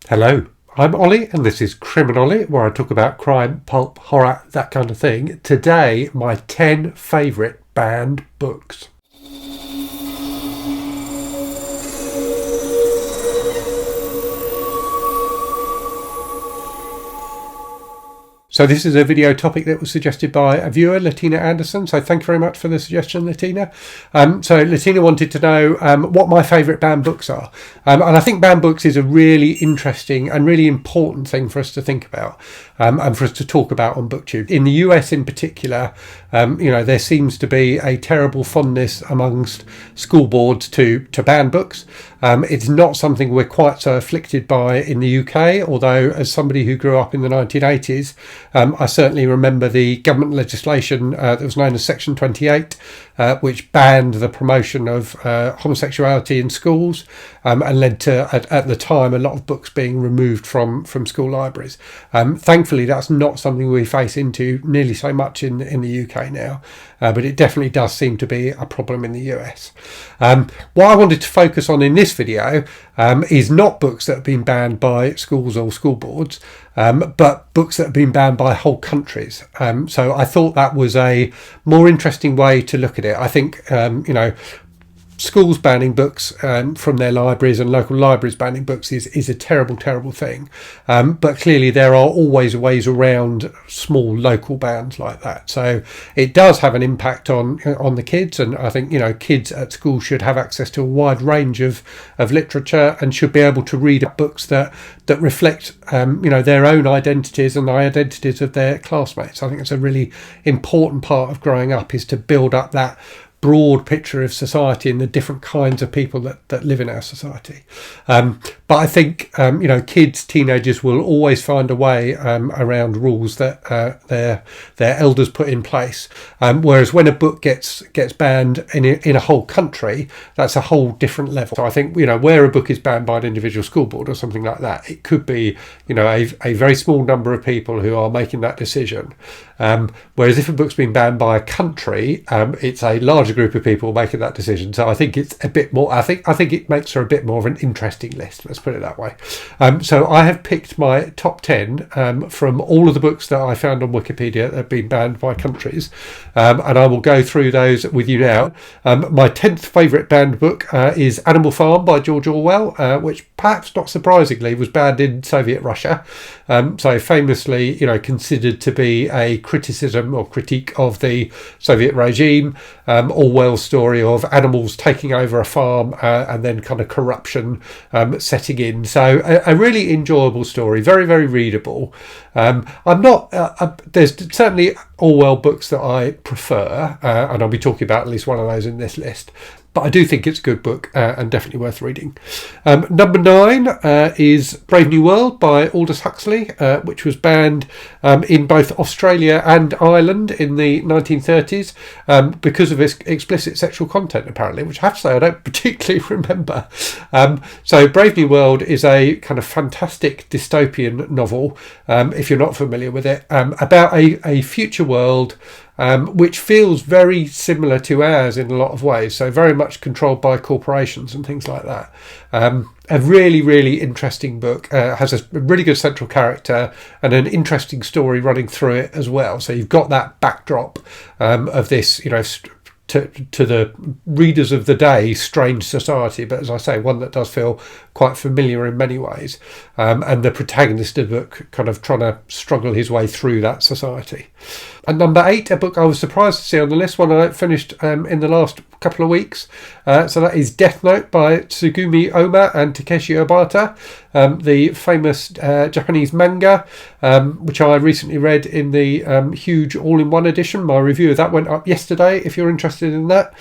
Hello, I'm Ollie and this is Criminally, where I talk about crime, pulp, horror, that kind of thing. Today, my 10 favourite banned books. So this is a video topic that was suggested by a viewer, Latina Anderson. So thank you very much for the suggestion, Latina. So Latina wanted to know what my favourite banned books are. And I think banned books is a really interesting and really important thing for us to think about and for us to talk about on BookTube. In the US in particular, there seems to be a terrible fondness amongst school boards to ban books. It's not something we're quite so afflicted by in the UK, although as somebody who grew up in the 1980s, I certainly remember the government legislation that was known as Section 28, which banned the promotion of homosexuality in schools and led to, at the time, a lot of books being removed from school libraries. Thankfully, that's not something we face into nearly so much in the UK now, but it definitely does seem to be a problem in the US. What I wanted to focus on in this video is not books that have been banned by schools or school boards, but books that have been banned by whole countries. So I thought that was a more interesting way to look at it. I think, schools banning books from their libraries and local libraries banning books is a terrible, terrible thing. But clearly there are always ways around small local bans like that. So it does have an impact on the kids. And I think, kids at school should have access to a wide range of literature and should be able to read books that reflect, their own identities and the identities of their classmates. I think it's a really important part of growing up, is to build up that broad picture of society and the different kinds of people that live in our society. But I think, kids, teenagers will always find a way around rules that their elders put in place. Whereas when a book gets banned in a whole country, that's a whole different level. So I think, where a book is banned by an individual school board or something like that, it could be, a very small number of people who are making that decision. Whereas if a book's been banned by a country, it's a larger group of people making that decision. So I think it's a bit more, I think it makes for a bit more of an interesting list, let's put it that way. So I have picked my top 10 from all of the books that I found on Wikipedia that have been banned by countries, and I will go through those with you now. My 10th favourite banned book is Animal Farm by George Orwell, which perhaps not surprisingly was banned in Soviet Russia. So famously, considered to be a criticism or critique of the Soviet regime. Orwell's story of animals taking over a farm and then kind of corruption setting in. So a really enjoyable story, very, very readable. There's certainly Orwell books that I prefer, and I'll be talking about at least one of those in this list. But I do think it's a good book and definitely worth reading. Number 9 is Brave New World by Aldous Huxley, which was banned in both Australia and Ireland in the 1930s because of its explicit sexual content, apparently, which I have to say I don't particularly remember. So Brave New World is a kind of fantastic dystopian novel, if you're not familiar with it, about a future world which feels very similar to ours in a lot of ways, so very much controlled by corporations and things like that. A really, really interesting book, has a really good central character and an interesting story running through it as well. So you've got that backdrop of this, to the readers of the day, strange society, but as I say, one that does feel quite familiar in many ways, and the protagonist of the book kind of trying to struggle his way through that society. And number 8, a book I was surprised to see on the list, one I finished in the last couple of weeks, so that is Death Note by Tsugumi Ohba and Takeshi Obata, the famous Japanese manga, which I recently read in the huge all-in-one edition. My review of that went up yesterday, if you're interested in that.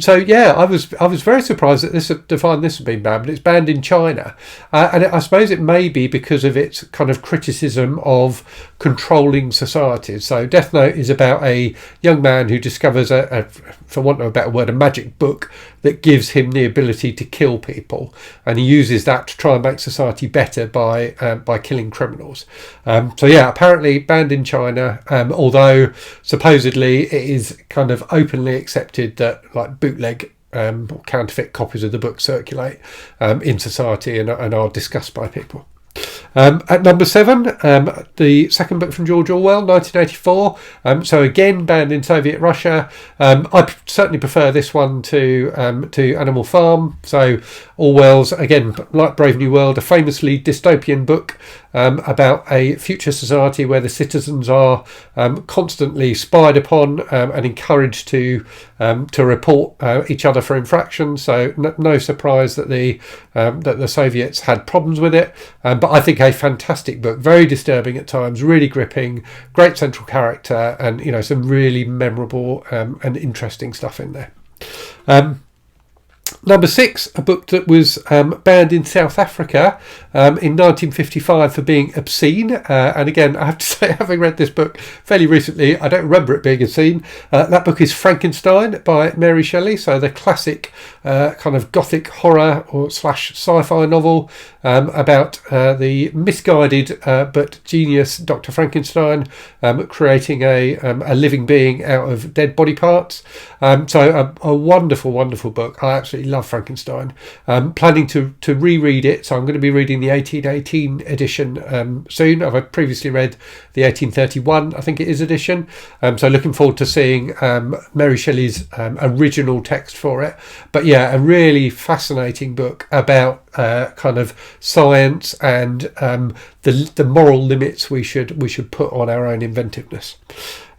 So yeah, I was very surprised that this had been banned, but it's banned in China, and I suppose it may be because of its kind of criticism of controlling societies. So Death Note is about a young man who discovers for want of a better word, a magic book that gives him the ability to kill people, and he uses that to try and make society better by killing criminals. So yeah, apparently banned in China, although supposedly it is kind of openly accepted that like bootleg or counterfeit copies of the book circulate in society and are discussed by people. At number 7, the second book from George Orwell, 1984. So again, banned in Soviet Russia. I certainly prefer this one to Animal Farm. So Orwell's, again, like Brave New World, a famously dystopian book about a future society where the citizens are constantly spied upon and encouraged to report each other for infractions. So no surprise that the Soviets had problems with it. But I think a fantastic book, very disturbing at times, really gripping, great central character, and some really memorable and interesting stuff in there. Number 6, a book that was banned in South Africa in 1955 for being obscene. And again, I have to say, having read this book fairly recently, I don't remember it being obscene. That book is Frankenstein by Mary Shelley. So the classic kind of gothic horror or / sci-fi novel about the misguided but genius Dr. Frankenstein creating a living being out of dead body parts. So a wonderful, wonderful book. I absolutely love Frankenstein. Planning to reread it, so I'm going to be reading the 1818 edition soon. I've previously read the 1831, I think it is, edition. So looking forward to seeing Mary Shelley's original text for it. But yeah, a really fascinating book about kind of science and the moral limits we should put on our own inventiveness.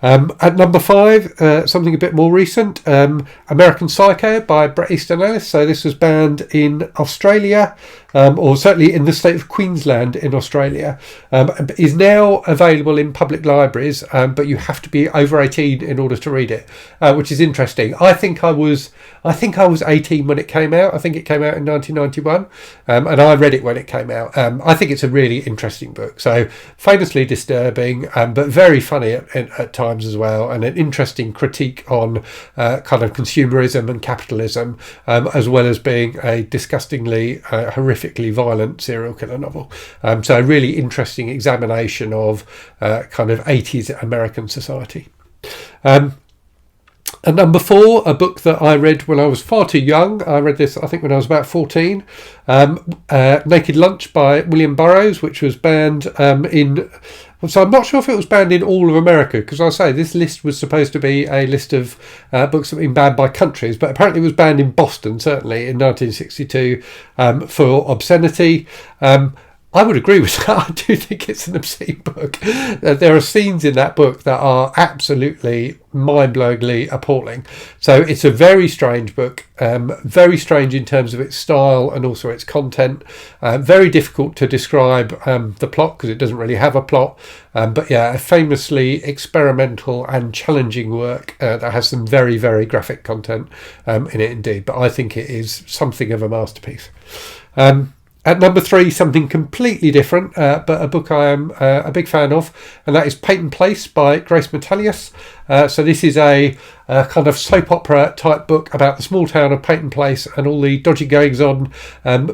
At number 5, something a bit more recent, American Psycho by Bret, Easton, Ellis. So this was banned in Australia, or certainly in the state of Queensland in Australia. Is now available in public libraries, but you have to be over 18 in order to read it, which is interesting. I think I was 18 when it came out. I think it came out in 1991, and I read it when it came out. I think it's a really interesting book. So famously disturbing, but very funny at times as well, and an interesting critique on kind of consumerism and capitalism, as well as being a disgustingly, horrifically violent serial killer novel. So a really interesting examination of kind of 80s American society. At number 4, a book that I read when I was far too young. I read this, I think, when I was about 14. Naked Lunch by William Burroughs, which was banned so I'm not sure if it was banned in all of America, because I say this list was supposed to be a list of books that have been banned by countries, but apparently it was banned in Boston, certainly, in 1962 for obscenity. I would agree with that. I do think it's an obscene book. There are scenes in that book that are absolutely mind-blowingly appalling. So it's a very strange book, very strange in terms of its style and also its content. Very difficult to describe the plot, because it doesn't really have a plot. But yeah, a famously experimental and challenging work that has some very, very graphic content in it indeed. But I think it is something of a masterpiece. At number 3, something completely different, but a book I am a big fan of, and that is Peyton Place by Grace Metalious. So this is a kind of soap opera type book about the small town of Peyton Place and all the dodgy goings on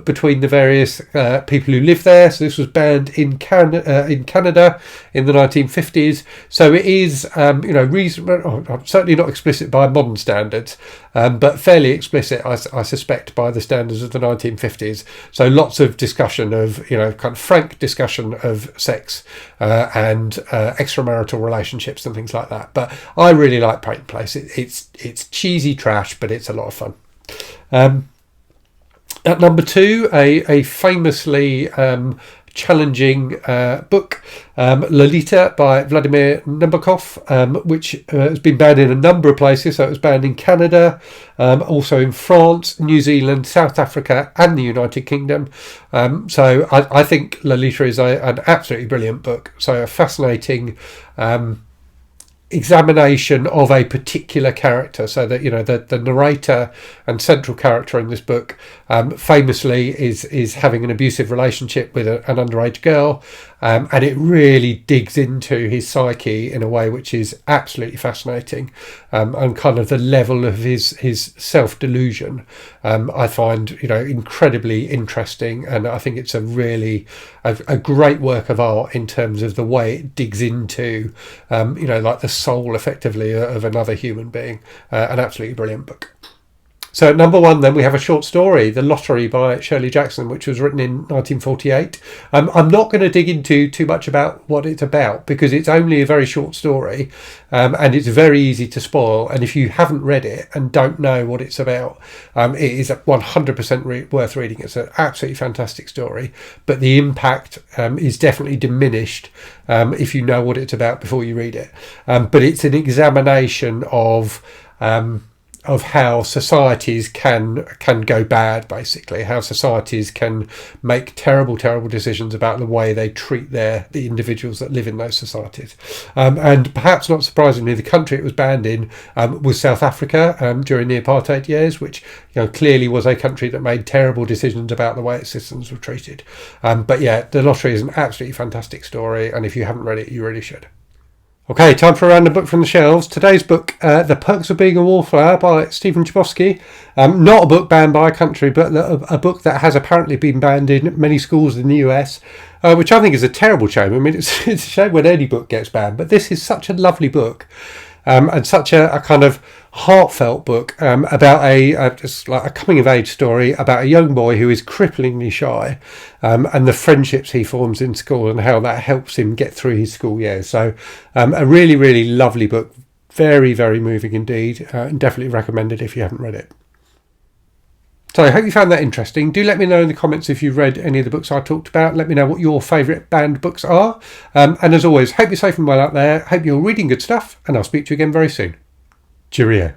between the various people who live there. So this was banned in Canada in the 1950s. So it is, reasonable, certainly not explicit by modern standards, but fairly explicit, I suspect, by the standards of the 1950s. So lots of discussion of, kind of frank discussion of sex and extramarital relationships and things like that. But I really like Peyton Place. It's cheesy trash, but it's a lot of fun. At number 2, a famously challenging book, Lolita by Vladimir Nabokov, which has been banned in a number of places. So it was banned in Canada, also in France, New Zealand, South Africa and the United Kingdom. So I think Lolita is an absolutely brilliant book. So a fascinating examination of a particular character, so that the narrator and central character in this book famously is having an abusive relationship with an underage girl, and it really digs into his psyche in a way which is absolutely fascinating, and kind of the level of his self-delusion I find incredibly interesting, and I think it's a really a great work of art in terms of the way it digs into like the soul effectively of another human being. An absolutely brilliant book. So at number 1 then we have a short story, The Lottery by Shirley Jackson, which was written in 1948. I'm not going to dig into too much about what it's about because it's only a very short story, and it's very easy to spoil. And if you haven't read it and don't know what it's about, it is 100% worth reading. It's an absolutely fantastic story, but the impact is definitely diminished if you know what it's about before you read it. But it's an examination of how societies can go bad, basically, how societies can make terrible decisions about the way they treat the individuals that live in those societies. And perhaps not surprisingly, the country it was banned in was South Africa during the apartheid years, which clearly was a country that made terrible decisions about the way its citizens were treated. But yeah, The Lottery is an absolutely fantastic story, and if you haven't read it, you really should. Okay, time for a random book from the shelves. Today's book, The Perks of Being a Wallflower by Stephen Chbosky. Not a book banned by a country, but a book that has apparently been banned in many schools in the US, which I think is a terrible shame. I mean, it's a shame when any book gets banned, but this is such a lovely book. And such a kind of heartfelt book about just like a coming of age story about a young boy who is cripplingly shy, and the friendships he forms in school and how that helps him get through his school years. So a really, really lovely book, very, very moving indeed, and definitely recommended if you haven't read it. So I hope you found that interesting. Do let me know in the comments if you've read any of the books I talked about. Let me know what your favourite banned books are. And as always, hope you're safe and well out there. Hope you're reading good stuff, and I'll speak to you again very soon. Cheerio.